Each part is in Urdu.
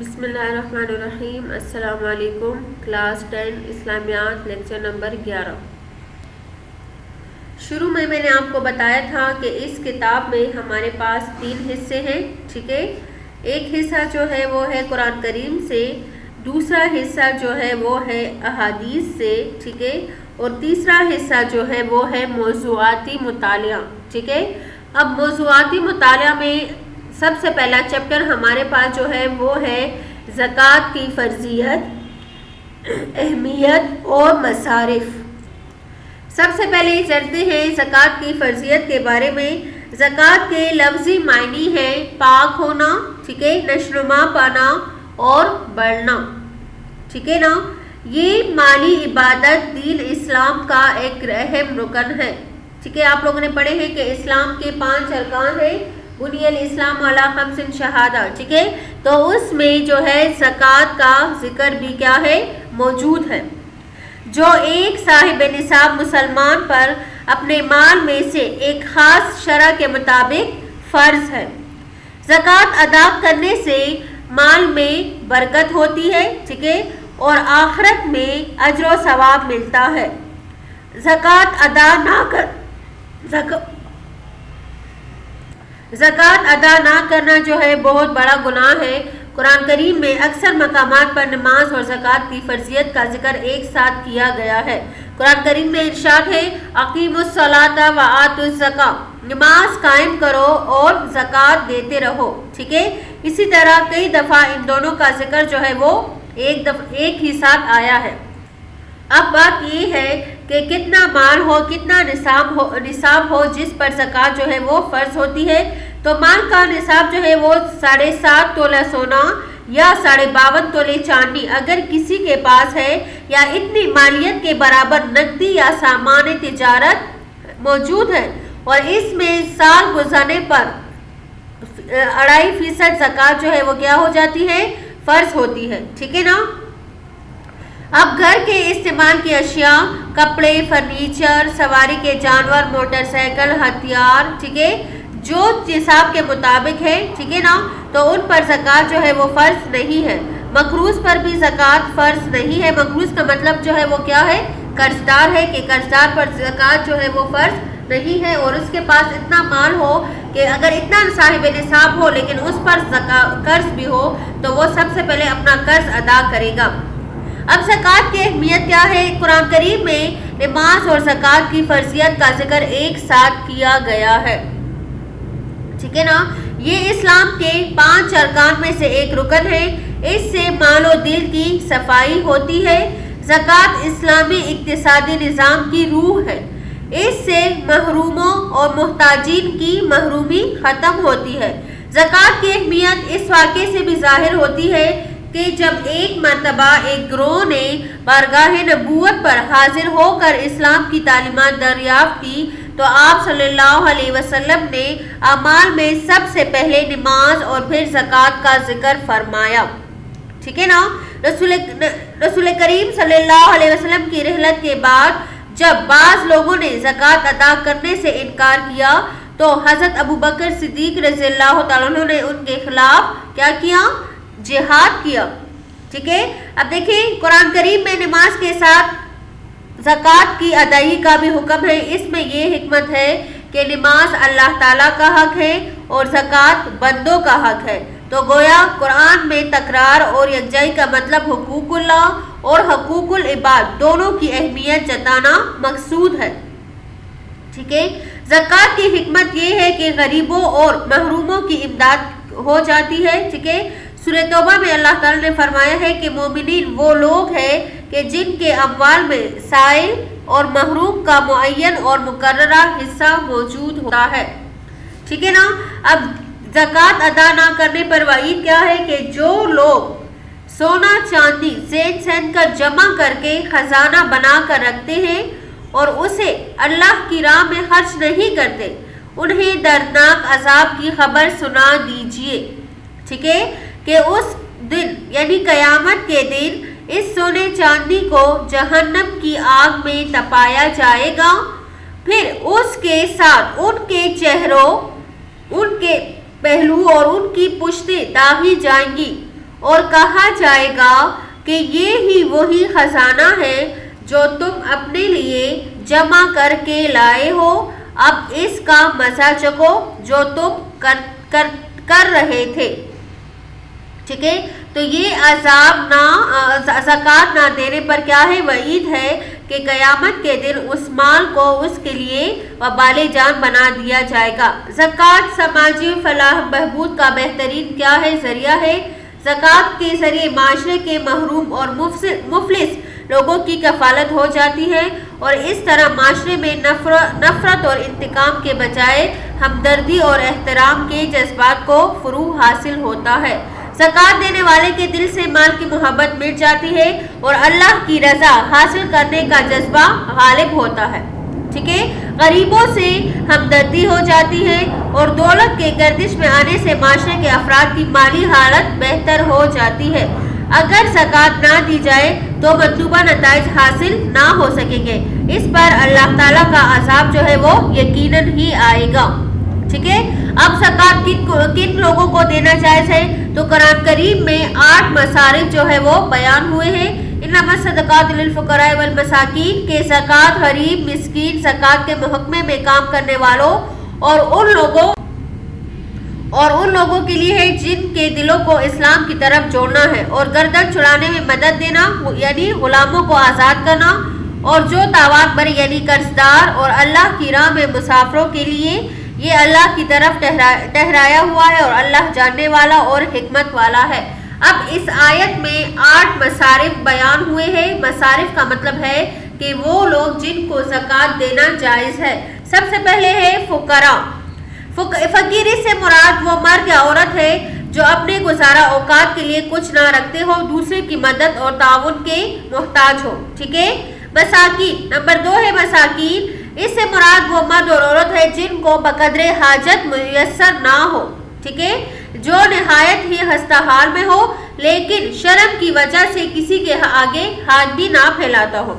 بسم اللہ الرحمن الرحیم۔ السلام علیکم۔ کلاس 10 اسلامیات لیکچر نمبر 11۔ شروع میں نے آپ کو بتایا تھا کہ اس کتاب میں ہمارے پاس 3 حصے ہیں، ٹھیک ہے۔ ایک حصہ جو ہے وہ ہے قرآن کریم سے، دوسرا حصہ جو ہے وہ ہے احادیث سے، ٹھیک ہے، اور تیسرا حصہ جو ہے وہ ہے موضوعاتی مطالعہ، ٹھیک ہے۔ اب موضوعاتی مطالعہ میں سب سے پہلا چیپٹر ہمارے پاس جو ہے وہ ہے زکوٰۃ کی فرضیت، اہمیت اور مصارف۔ سب سے پہلے چلتے ہیں زکوٰۃ کی فرضیت کے بارے میں۔ زکوٰۃ کے لفظی معنی ہے پاک ہونا، ٹھیک ہے، نشوونما پانا اور بڑھنا، ٹھیک ہے نا۔ یہ مالی عبادت دین اسلام کا ایک اہم رکن ہے، ٹھیک ہے۔ آپ لوگوں نے پڑھے ہیں کہ اسلام کے 5 ارکان ہیں، بنی الاسلام علی 5 شہادہ، ٹھیک ہے۔ تو اس میں جو ہے زکوٰۃ کا ذکر بھی کیا ہے، موجود ہے، جو ایک صاحب نصاب مسلمان پر اپنے مال میں سے ایک خاص شرع کے مطابق فرض ہے۔ زکوٰۃ ادا کرنے سے مال میں برکت ہوتی ہے، ٹھیک ہے، اور آخرت میں اجر و ثواب ملتا ہے۔ زکوٰۃ ادا نہ کرنا جو ہے بہت بڑا گناہ ہے۔ قرآن کریم میں اکثر مقامات پر نماز اور زکوٰۃ کی فرضیت کا ذکر ایک ساتھ کیا گیا ہے۔ قرآن کریم میں ارشاد ہے اقیموا الصلاۃ وآتوا الزکاۃ، نماز قائم کرو اور زکوٰۃ دیتے رہو، ٹھیک ہے۔ اسی طرح کئی دفعہ ان دونوں کا ذکر جو ہے وہ ایک ہی ساتھ آیا ہے۔ اب بات یہ ہے کہ کتنا مال ہو، کتنا نصاب ہو جس پر زکوٰۃ جو ہے وہ فرض ہوتی ہے۔ تو مال کا نصاب جو ہے وہ 7.5 تولہ سونا یا 52.5 تولے چاندی اگر کسی کے پاس ہے، یا اتنی مالیت کے برابر نقدی یا سامان تجارت موجود ہے، اور اس میں سال گزرنے پر 2.5% زکوٰۃ جو ہے وہ کیا ہو جاتی ہے، فرض ہوتی ہے، ٹھیک ہے نا۔ اب گھر کے استعمال کی اشیاء، کپڑے، فرنیچر، سواری کے جانور، موٹر سائیکل، ہتھیار، ٹھیک ہے، جو نصاب کے مطابق ہے، ٹھیک ہے نا، تو ان پر زکوٰۃ جو ہے وہ فرض نہیں ہے۔ مقروض پر بھی زکوٰۃ فرض نہیں ہے۔ مقروض کا مطلب جو ہے وہ کیا ہے، قرض دار ہے، کہ قرض دار پر زکوٰۃ جو ہے وہ فرض نہیں ہے، اور اس کے پاس اتنا مال ہو کہ اگر اتنا صاحب نصاب ہو لیکن اس پر قرض بھی ہو تو وہ سب سے پہلے اپنا قرض ادا کرے گا۔ اب زکوٰۃ کی اہمیت کیا ہے؟ قرآن کریم میں نماز اور زکوٰۃ کی فرضیت کا ذکر ایک ساتھ کیا گیا ہے، ٹھیک ہے نا۔ یہ اسلام کے 5 ارکان میں سے ایک رکن ہے۔ اس سے مال و دل کی صفائی ہوتی ہے۔ زکوٰۃ اسلامی اقتصادی نظام کی روح ہے۔ اس سے محروموں اور محتاجین کی محرومی ختم ہوتی ہے۔ زکوٰۃ کی اہمیت اس واقعے سے بھی ظاہر ہوتی ہے کہ جب ایک مرتبہ ایک گروہ نے بارگاہ نبوت پر حاضر ہو کر اسلام کی تعلیمات دریافت کی تو آپ صلی اللہ علیہ وسلم نے اعمال میں سب سے پہلے نماز اور پھر زکوٰۃ کا ذکر فرمایا، ٹھیک ہے نا۔ رسول کریم صلی اللہ علیہ وسلم کی رحلت کے بعد جب بعض لوگوں نے زکوٰۃ ادا کرنے سے انکار کیا تو حضرت ابوبکر صدیق رضی اللہ تعالیٰ عنہ نے ان کے خلاف کیا کیا، جہاد کیا، ٹھیک ہے۔ اب دیکھیں قرآن کریم میں نماز کے ساتھ زکوٰۃ کی ادائیگی کا بھی حکم ہے۔ اس میں یہ حکمت ہے کہ نماز اللہ تعالیٰ کا حق ہے اور زکوٰۃ بندوں کا حق ہے۔ تو گویا قرآن میں تکرار اور یکجائی کا مطلب حقوق اللہ اور حقوق العباد دونوں کی اہمیت جتانا مقصود ہے، ٹھیک ہے۔ زکوٰۃ کی حکمت یہ ہے کہ غریبوں اور محروموں کی امداد ہو جاتی ہے، ٹھیک ہے۔ سورہ توبہ میں اللہ تعالیٰ نے فرمایا ہے کہ مومنین وہ لوگ ہیں کہ جن کے اموال میں سائل اور محروم کا معین اور مقررہ حصہ موجود ہوتا ہے، ٹھیک ہے نا۔ اب زکوٰۃ ادا نہ کرنے پر وعید کیا ہے کہ جو لوگ سونا چاندی زین سین کر جمع کر کے خزانہ بنا کر رکھتے ہیں اور اسے اللہ کی راہ میں خرچ نہیں کرتے، انہیں دردناک عذاب کی خبر سنا دیجیے، ٹھیک ہے، کہ اس دن یعنی قیامت کے دن اس سونے چاندی کو جہنم کی آگ میں تپایا جائے گا، پھر اس کے ساتھ ان کے چہروں، ان کے پہلو اور ان کی پشتیں داغی جائیں گی، اور کہا جائے گا کہ یہ ہی وہی خزانہ ہے جو تم اپنے لیے جمع کر کے لائے ہو، اب اس کا مزہ چکھو جو تم کر رہے تھے۔ ٹھیک ہے، تو یہ عذاب زکوٰۃ نہ دینے پر کیا ہے؟ وعید ہے کہ قیامت کے دن اس مال کو اس کے لیے وبال جان بنا دیا جائے گا۔ زکوٰۃ سماجی فلاح بہبود کا بہترین کیا ہے؟ ذریعہ ہے۔ زکوٰۃ کے ذریعے معاشرے کے محروم اور مفلس لوگوں کی کفالت ہو جاتی ہے، اور اس طرح معاشرے میں نفرت اور انتقام کے بجائے ہمدردی اور احترام کے جذبات کو فروغ حاصل ہوتا ہے۔ زکوٰۃ دینے والے کے دل سے مال کی محبت مٹ جاتی ہے اور اللہ کی رضا حاصل کرنے کا جذبہ غالب ہوتا ہے۔ ٹھیک ہے، غریبوں سے ہمدردی ہو جاتی ہے اور دولت کے گردش میں آنے سے معاشرے کے افراد کی مالی حالت بہتر ہو جاتی ہے۔ اگر زکوٰۃ نہ دی جائے تو مطلوبہ نتائج حاصل نہ ہو سکیں گے، اس پر اللہ تعالیٰ کا عذاب جو ہے وہ یقیناً ہی آئے گا۔ ٹھیک ہے، اب زکوٰۃ کن لوگوں کو دینا جائز ہے؟ تو قرآن کریم میں 8 مصارف جو ہے وہ بیان ہوئے ہیں۔ انما الصدقات للفقراء والمساکین کہ زکوٰۃ غریب، مسکین، زکوٰۃ کے محکمے میں کام کرنے والوں اور ان لوگوں کے لیے ہے جن کے دلوں کو اسلام کی طرف جوڑنا ہے، اور گردن چھڑانے میں مدد دینا یعنی غلاموں کو آزاد کرنا، اور جو تاوان برے یعنی قرض دار اور اللہ کی راہ میں مسافروں کے لیے یہ اللہ کی طرف ٹھہرایا ہوا ہے، اور اللہ جاننے والا اور حکمت والا ہے۔ اب اس آیت میں 8 مصارف بیان ہوئے ہیں۔ مصارف کا مطلب ہے کہ وہ لوگ جن کو زکوٰۃ دینا جائز ہے۔ سب سے پہلے ہے فقراء۔ فقیری سے مراد وہ مرد یا عورت ہے جو اپنے گزارا اوقات کے لیے کچھ نہ رکھتے ہو، دوسرے کی مدد اور تعاون کے محتاج ہو۔ ٹھیک ہے، مساکین نمبر 2 ہے مساکین۔ اس سے مراد وہ مرد اور عورت ہے جن کو بقدر حاجت میسر نہ ہو، ٹھیک ہے، جو نہایت ہی خستہ حال میں ہو لیکن شرم کی وجہ سے کسی کے آگے ہاتھ بھی نہ پھیلاتا ہو۔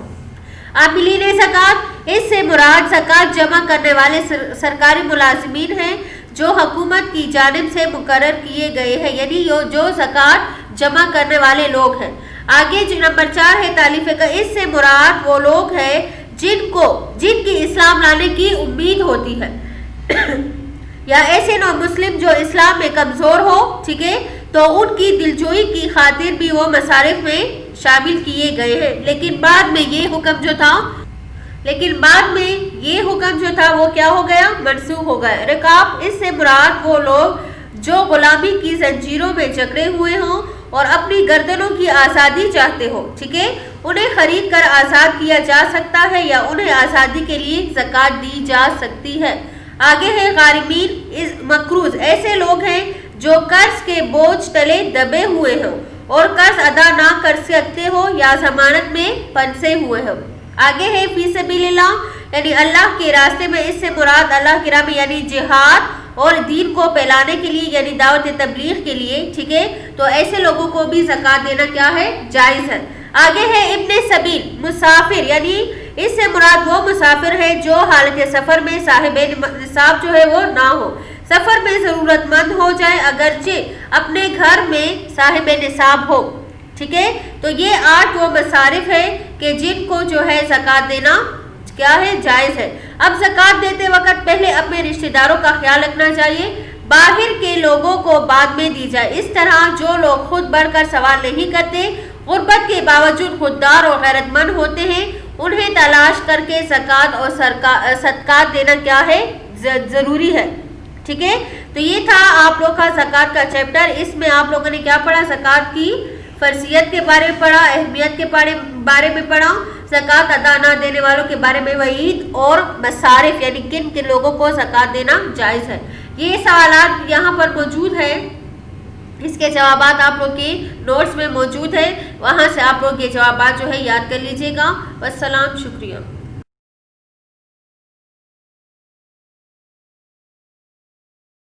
عاملین زکوٰۃ، اس سے مراد زکوٰۃ جمع کرنے والے سرکاری ملازمین ہیں جو حکومت کی جانب سے مقرر کیے گئے ہیں، یعنی جو زکوٰۃ جمع کرنے والے لوگ ہیں۔ آگے نمبر 4 ہے تالیف کا۔ اس سے مراد وہ لوگ ہیں جن کی اسلام لانے کی امید ہوتی ہے یا ایسے نو مسلم جو اسلام میں کمزور ہو، ٹھیک ہے، تو ان کی دلجوئی کی خاطر بھی وہ مصارف میں شامل کیے گئے ہیں، لیکن بعد میں یہ حکم جو تھا وہ کیا ہو گیا؟ منسوخ ہو گیا۔ رقاب، اس سے مراد وہ لوگ جو غلامی کی زنجیروں میں جکڑے ہوئے ہوں اور اپنی گردنوں کی آزادی چاہتے ہو، ٹھیک ہے، انہیں خرید کر آزاد کیا جا سکتا ہے یا انہیں آزادی کے لیے زکوٰۃ دی جا سکتی ہے۔ آگے ہے غارمین مقروض، ایسے لوگ ہیں جو قرض کے بوجھ تلے دبے ہوئے ہوں اور قرض ادا نہ کر سکتے ہو یا ضمانت میں پھنسے ہوئے ہوں۔ آگے ہے فی سبیل اللہ، یعنی اللہ کے راستے میں، اس سے مراد اللہ کی راہ میں یعنی جہاد اور دین کو پھیلانے کے لیے یعنی دعوت تبلیغ کے لیے، ٹھیک ہے، تو ایسے لوگوں کو بھی زکوٰۃ دینا کیا ہے؟ جائز ہے۔ آگے ہے ابن سبیل مسافر، یعنی اس سے مراد وہ مسافر ہے جو حالت سفر میں صاحب نصاب جو ہے وہ نہ ہو، سفر میں ضرورت مند ہو جائے اگرچہ اپنے گھر میں صاحب نصاب ہو، ٹھیک ہے، تو یہ 8 وہ مصارف ہے کہ جن کو جو ہے زکوٰۃ دینا کیا ہے؟ جائز ہے۔ اب زکوٰۃ دیتے وقت پہلے اپنے رشتہ داروں کا خیال رکھنا چاہیے، باہر کے لوگوں کو بعد میں دی جائے۔ اس طرح جو لوگ خود بڑھ کر سوال نہیں کرتے، غربت کے باوجود خوددار اور غیرت مند ہوتے ہیں، انہیں تلاش کر کے زکوٰۃ اور صدقات دینا کیا ہے؟ ضروری ہے، ٹھیک ہے۔ تو یہ تھا آپ لوگ کا زکوٰۃ کا چیپٹر۔ اس میں آپ لوگوں نے کیا پڑھا؟ زکوٰۃ کی فرضیت کے بارے میں پڑھا، اہمیت کے بارے میں پڑھا، زکوٰۃ ادا نہ دینے والوں کے بارے میں وعید، اور مصارف یعنی کن لوگوں کو زکوٰۃ دینا جائز ہے۔ یہ سوالات یہاں پر موجود ہیں، اس کے جوابات آپ لوگ کے نوٹس میں موجود ہے، وہاں سے آپ لوگ یہ جوابات جو ہے یاد کر لیجئے گا۔ والسلام، شکریہ۔